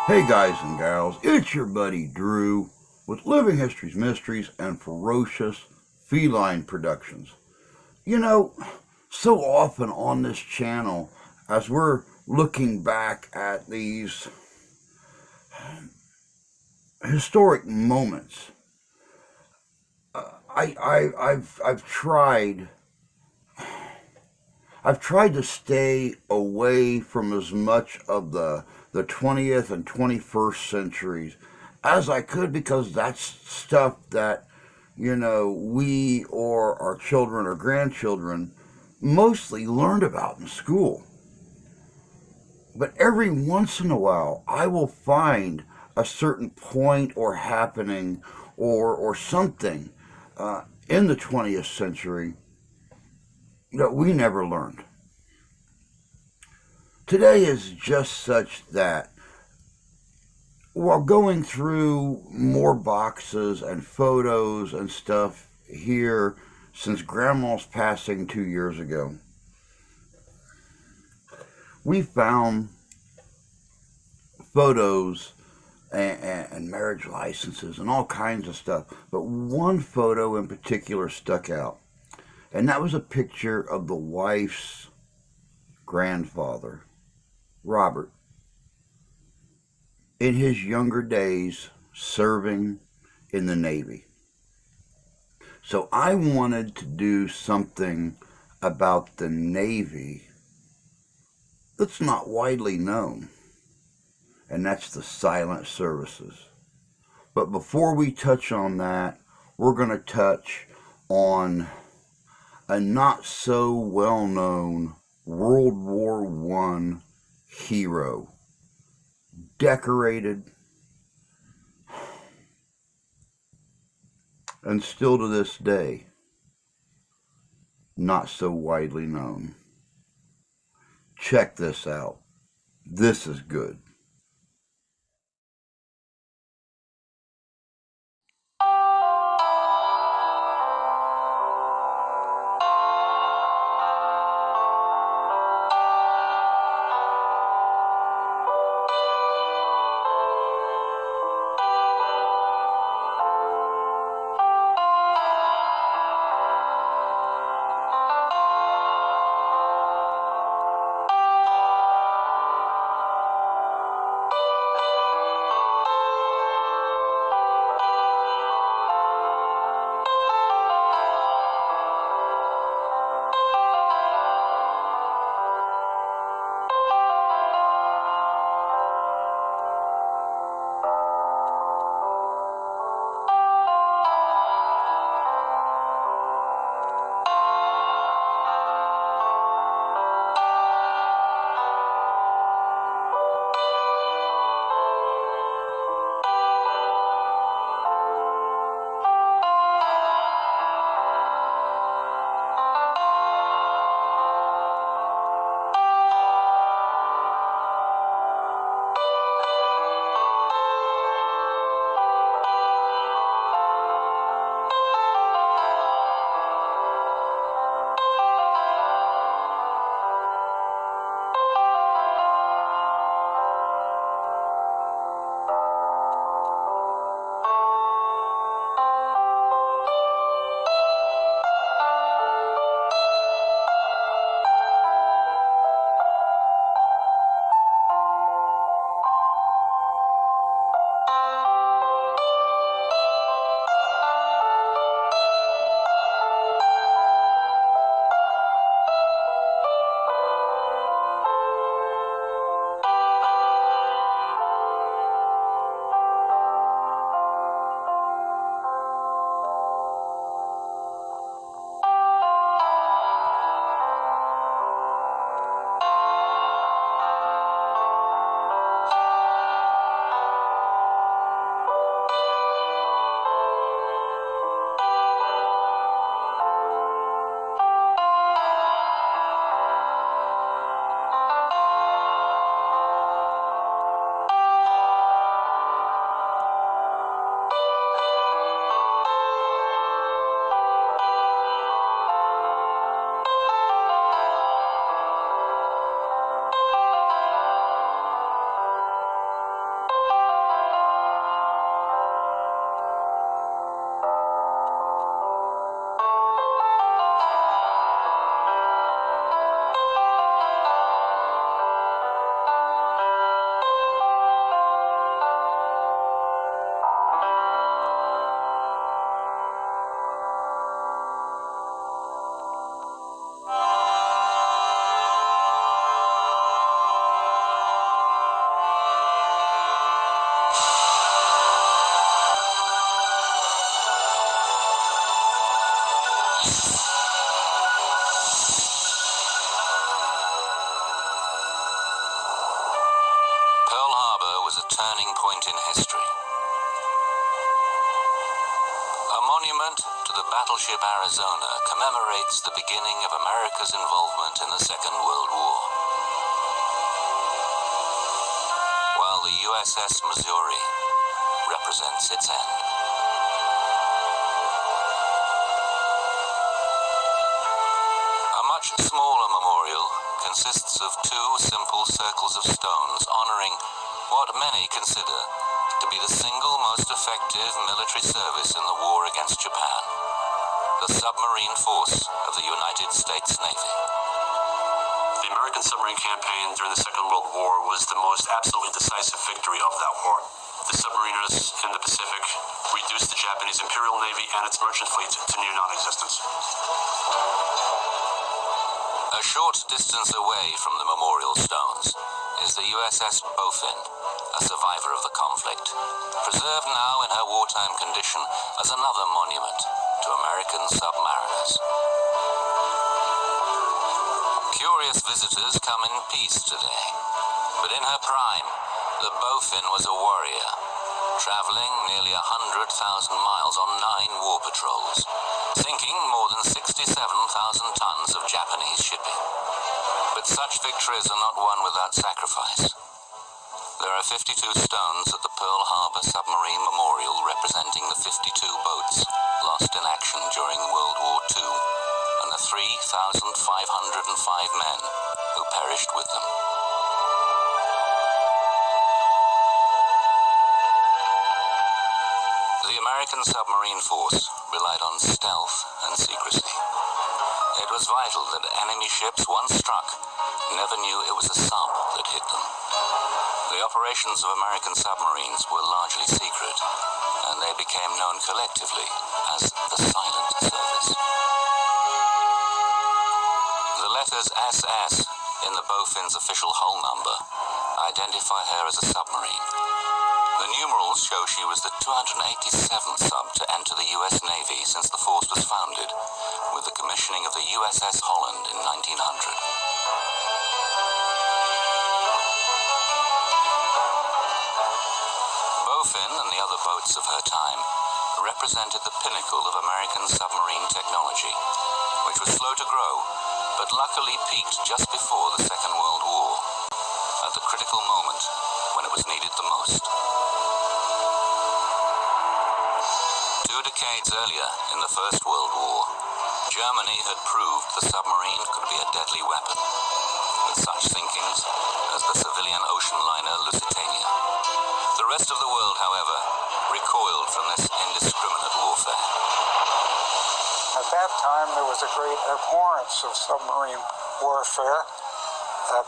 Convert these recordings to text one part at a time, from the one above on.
Hey guys and gals, it's your buddy Drew with Living History's Mysteries and Ferocious Feline Productions. You know, so often on this channel, as we're looking back at these historic moments, I've tried to stay away from as much of the 20th and 21st centuries as I could, because that's stuff that, we or our children or grandchildren mostly learned about in school. But every once in a while, I will find a certain point or happening or something in the 20th century that we never learned. Today is just such that while going through more boxes and photos and stuff here since Grandma's passing 2 years ago, we found photos and marriage licenses and all kinds of stuff. But one photo in particular stuck out, and that was a picture of the wife's grandfather, Robert, in his younger days serving in the Navy. So I wanted to do something about the Navy that's not widely known, and that's the silent services. But before we touch on that, we're going to touch on a not so well known World War I hero, decorated, and still to this day not so widely known. Check this out. This is good. turning point in history. A monument to the battleship Arizona commemorates the beginning of America's involvement in the Second World War, while the USS Missouri represents its end. A much smaller memorial consists of two simple circles of stones honoring what many consider to be the single most effective military service in the war against Japan, the submarine force of the United States Navy. The American submarine campaign during the Second World War was the most absolutely decisive victory of that war. The submariners in the Pacific reduced the Japanese Imperial Navy and its merchant fleet to near non-existence. A short distance away from the memorial stones is the USS Bowfin, a survivor of the conflict, preserved now in her wartime condition as another monument to American submariners. Curious visitors come in peace today, but in her prime, the Bowfin was a warrior, traveling nearly 100,000 miles on 9 war patrols, sinking more than 67,000 tons of Japanese shipping. But such victories are not won without sacrifice. There are 52 stones at the Pearl Harbor Submarine Memorial representing the 52 boats lost in action during World War II and the 3,505 men who perished with them. The American submarine force relied on stealth and secrecy. It was vital that enemy ships, once struck, never knew it was a sub that hit them. The operations of American submarines were largely secret, and they became known collectively as the Silent Service. The letters SS in the Bowfin's official hull number identify her as a submarine. The numerals show she was the 287th sub to enter the U.S. Navy since the force was founded, with the commissioning of the USS Holland in 1900. Bowfin and the other boats of her time represented the pinnacle of American submarine technology, which was slow to grow, but luckily peaked just before the Second World War, at the critical moment when it was needed the most. 2 decades earlier, in the First World War, Germany had proved the submarine could be a deadly weapon, with such sinkings as the civilian ocean liner Lusitania. The rest of the world, however, recoiled from this indiscriminate warfare. At that time, there was a great abhorrence of submarine warfare,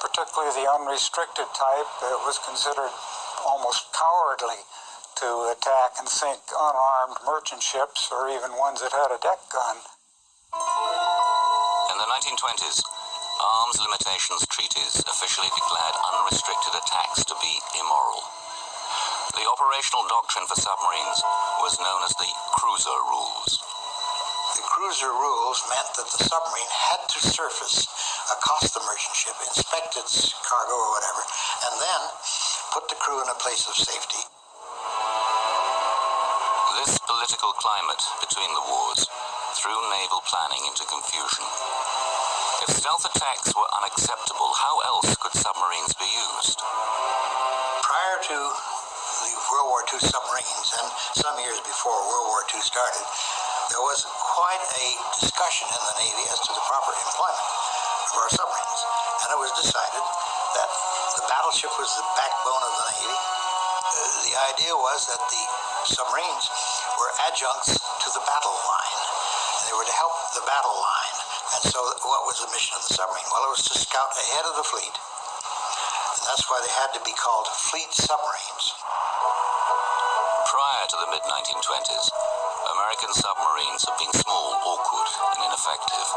particularly the unrestricted type that was considered almost cowardly to attack and sink unarmed merchant ships or even ones that had a deck gun. In the 1920s, arms limitations treaties officially declared unrestricted attacks to be immoral. The operational doctrine for submarines was known as the cruiser rules. The cruiser rules meant that the submarine had to surface across the merchant ship, inspect its cargo or whatever, and then put the crew in a place of safety. This political climate between the wars threw naval planning into confusion. If stealth attacks were unacceptable, how else could submarines be used? Prior to the World War II submarines, and some years before World War II started, there was quite a discussion in the Navy as to the proper employment of our submarines. And it was decided that the battleship was the backbone of the Navy. The idea was that the submarines were adjuncts to the battle line. They were to help the battle line. And so what was the mission of the submarine? Well, it was to scout ahead of the fleet. And that's why they had to be called fleet submarines. Prior to the mid-1920s, American submarines had been small, awkward, and ineffective.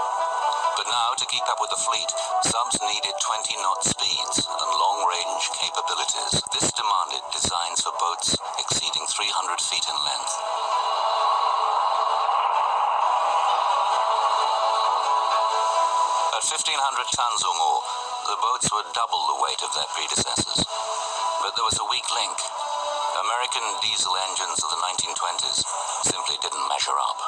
But now, to keep up with the fleet, subs needed 20-knot speeds and long-range capabilities. This demanded designs for boats exceeding 300 feet in length. At 1,500 tons or more, the boats were double the weight of their predecessors. But there was a weak link. American diesel engines of the 1920s simply didn't measure up.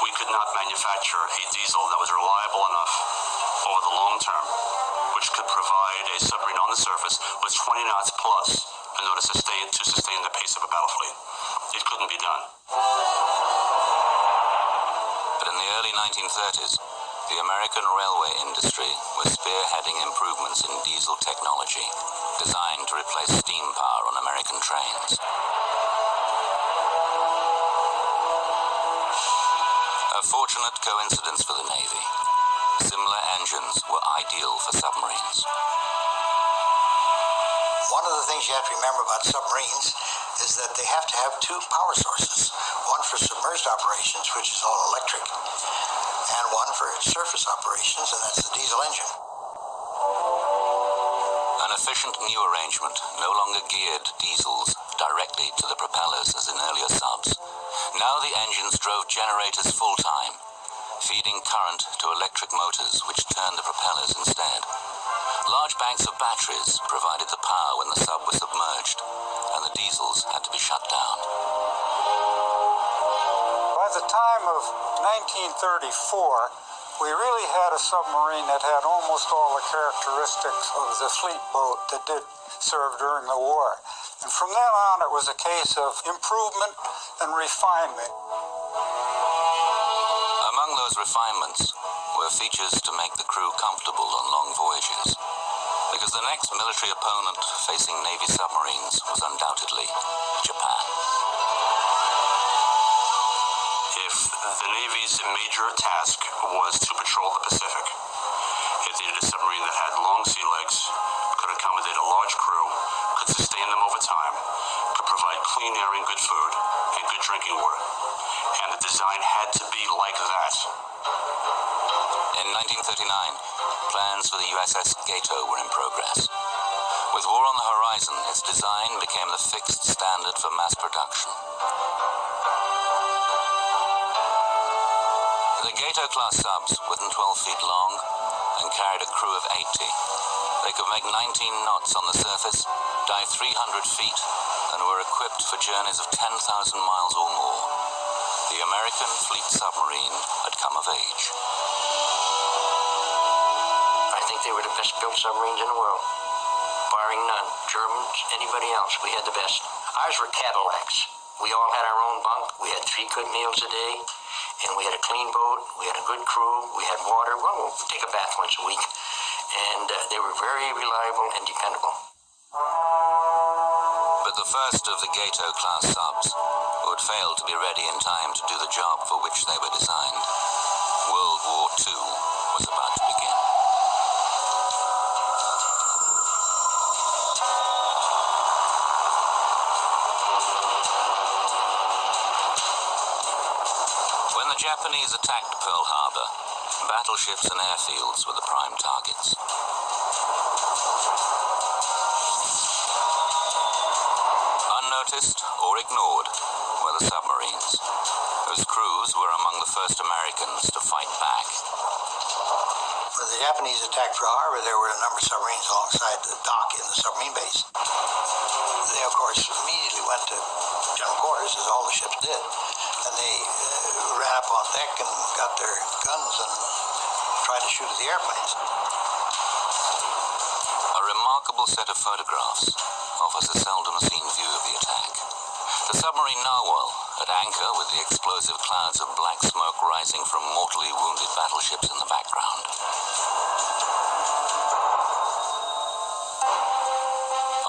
We could not manufacture a diesel that was reliable enough over the long term, which could provide a submarine on the surface with 20 knots plus in order to sustain the pace of a battle fleet. It couldn't be done. But in the early 1930s, the American railway industry was spearheading improvements in diesel technology designed to replace steam power on American trains. A fortunate coincidence for the Navy. Similar engines were ideal for submarines. One of the things you have to remember about submarines is that they have to have two power sources. One for submerged operations, which is all electric, and one for surface operations, and that's the diesel engine. An efficient new arrangement no longer geared diesels directly to the propellers as in earlier subs. Now the engines drove generators full-time, feeding current to electric motors which turned the propellers instead. Large banks of batteries provided the power when the sub was submerged, and the diesels had to be shut down. By the time of 1934, we really had a submarine that had almost all the characteristics of the fleet boat that did serve during the war. And from then on, it was a case of improvement and refinement. Among those refinements were features to make the crew comfortable on long voyages, because the next military opponent facing Navy submarines was undoubtedly Japan. If the Navy's major task was to patrol the Pacific, it needed a submarine that had long sea legs, could accommodate a large crew, could sustain them over time, could provide clean air and good food, and good drinking water. And the design had to be like that. In 1939, plans for the USS Gato were in progress. With war on the horizon, its design became the fixed standard for mass production. The Gato-class subs were 12 feet long and carried a crew of 80. They could make 19 knots on the surface, dive 300 feet, and were equipped for journeys of 10,000 miles or more. The American fleet submarine had come of age. I think they were the best built submarines in the world, barring none. Germans, anybody else, we had the best. Ours were Cadillacs. We all had our own bunk. We had 3 good meals a day, and we had a clean boat. We had a good crew. We had water. Well, we'd take a bath once a week, and they were very reliable and dependable. But the first of the Gato-class subs would fail to be ready in time to do the job for which they were designed. World War II was about to begin. When the Japanese attacked Pearl Harbor, battleships and airfields were the prime targets. Unnoticed or ignored were the submarines, whose crews were among the first Americans to fight back. When the Japanese attacked Pearl Harbor, there were a number of submarines alongside the dock in the submarine base. They, of course, immediately went to general quarters, as all the ships did, and they ran up on deck and got their guns and tried to shoot at the airplanes. A remarkable set of photographs offers a seldom-seen view of the attack. The submarine Narwhal at anchor with the explosive clouds of black smoke rising from mortally wounded battleships in the background.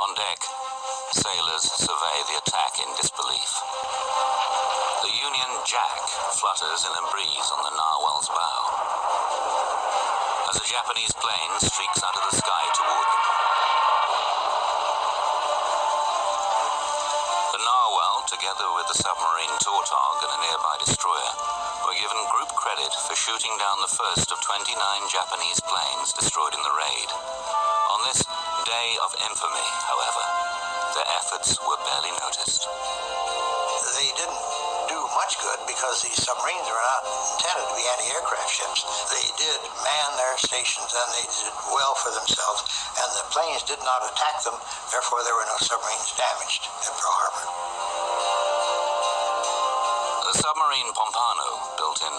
On deck, sailors survey the attack in disbelief. The Union Jack flutters in a breeze on the Narwhal's bow, as a Japanese plane streaks out of the sky toward them. The Narwhal, together with the submarine Tautog and a nearby destroyer, were given group credit for shooting down the first of 29 Japanese planes destroyed in the raid. On this day of infamy, however, their efforts were barely noticed. They didn't do much good because these submarines were not intended to be anti-aircraft ships. They did man their stations and they did well for themselves, and the planes did not attack them, therefore there were no submarines damaged at Pearl Harbor. The submarine Pompano, built in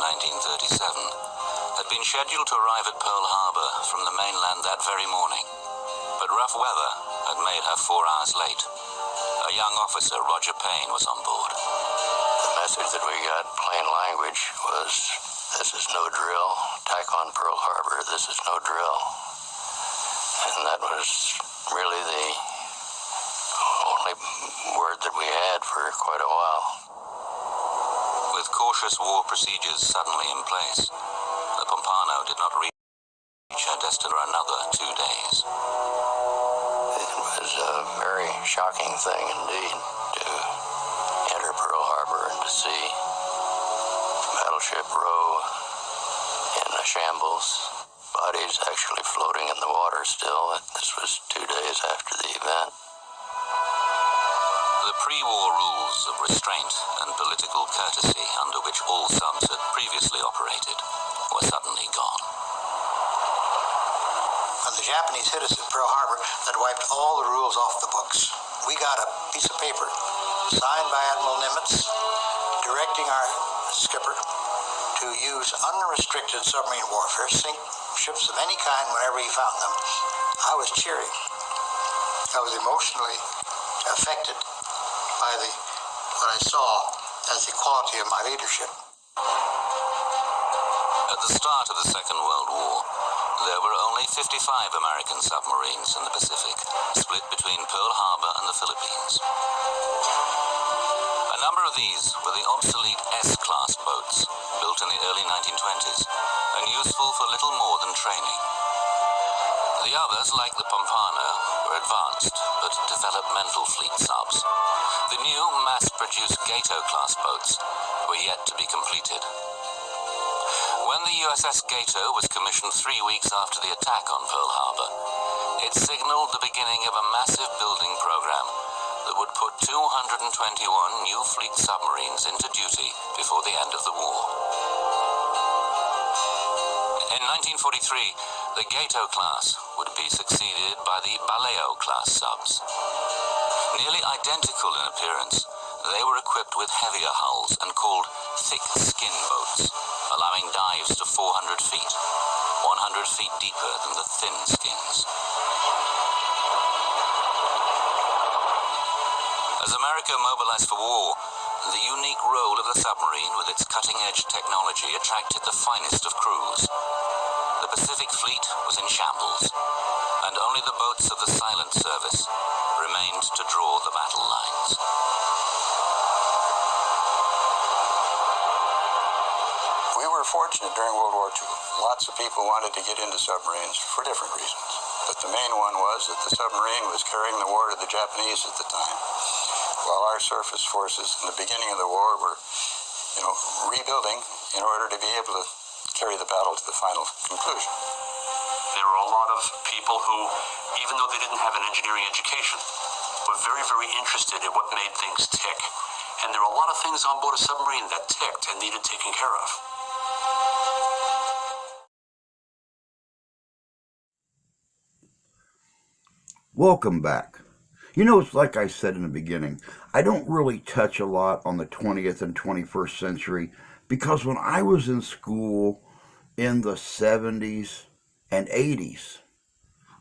1937, had been scheduled to arrive at Pearl Harbor from the mainland that very morning, but rough weather had made her 4 hours late. A young officer, Roger Payne, was on board. The message that we got, plain language, was, "This is no drill. Attack on Pearl Harbor. This is no drill." And that was really the only word that we had for quite a while. With cautious war procedures suddenly in place, the Pompano did not reach her destination for another 2 days. It was a very shocking thing indeed to enter Pearl Harbor and to see battleship row in a shambles, bodies actually floating in the water still. This was 2 days after the event. The pre-war rules of restraint and political courtesy under which all subs had previously operated were suddenly gone. When the Japanese hit us at Pearl Harbor, that wiped all the rules off the books. We got a piece of paper signed by Admiral Nimitz directing our skipper to use unrestricted submarine warfare, sink ships of any kind whenever he found them. I was cheering. I was emotionally affected by what I saw as the quality of my leadership. At the start of the Second World War, there were only 55 American submarines in the Pacific, split between Pearl Harbor and the Philippines. A number of these were the obsolete S-class boats, built in the early 1920s, and useful for little more than training. The others, like the Pompano, were advanced but developmental fleet subs. The new mass-produced Gato-class boats were yet to be completed. When the USS Gato was commissioned 3 weeks after the attack on Pearl Harbor, it signaled the beginning of a massive building program that would put 221 new fleet submarines into duty before the end of the war. In 1943, the Gato class would be succeeded by the Baleo class subs. Nearly identical in appearance, they were equipped with heavier hulls and called thick skin boats, allowing dives to 400 feet, 100 feet deeper than the thin skins. As America mobilized for war, the unique role of the submarine with its cutting-edge technology attracted the finest of crews. The Pacific Fleet was in shambles, and only the boats of the Silent Service remained to draw the battle lines. We were fortunate during World War II. Lots of people wanted to get into submarines for different reasons. But the main one was that the submarine was carrying the war to the Japanese at the time, while our surface forces in the beginning of the war were, rebuilding in order to be able to carry the battle to the final conclusion. There were a lot of people who, even though they didn't have an engineering education, were very, very interested in what made things tick. And there were a lot of things on board a submarine that ticked and needed taken care of. Welcome back. It's like I said in the beginning, I don't really touch a lot on the 20th and 21st century because when I was in school in the 70s and 80s,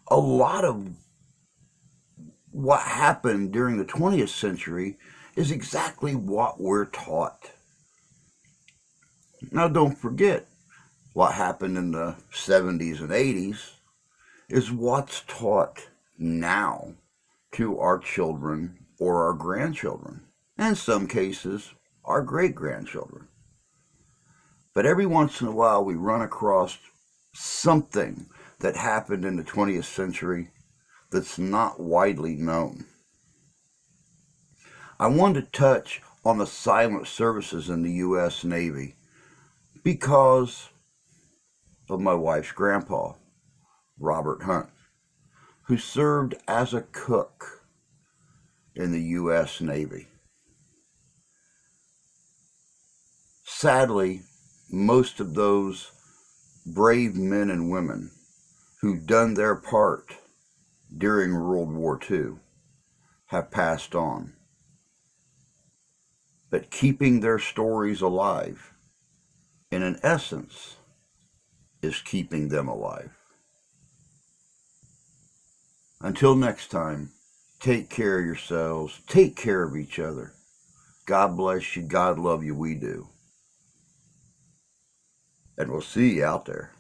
a lot of what happened during the 20th century is exactly what we're taught. Now, don't forget, what happened in the 70s and 80s is what's taught now to our children or our grandchildren, and in some cases, our great-grandchildren. But every once in a while, we run across something that happened in the 20th century that's not widely known. I wanted to touch on the silent services in the U.S. Navy because of my wife's grandpa, Robert Hunt, who served as a cook in the U.S. Navy. sadly, most of those brave men and women who've done their part during World War II have passed on. But keeping their stories alive, in an essence, is keeping them alive. Until next time, take care of yourselves, take care of each other. God bless you, God love you, we do. And we'll see you out there.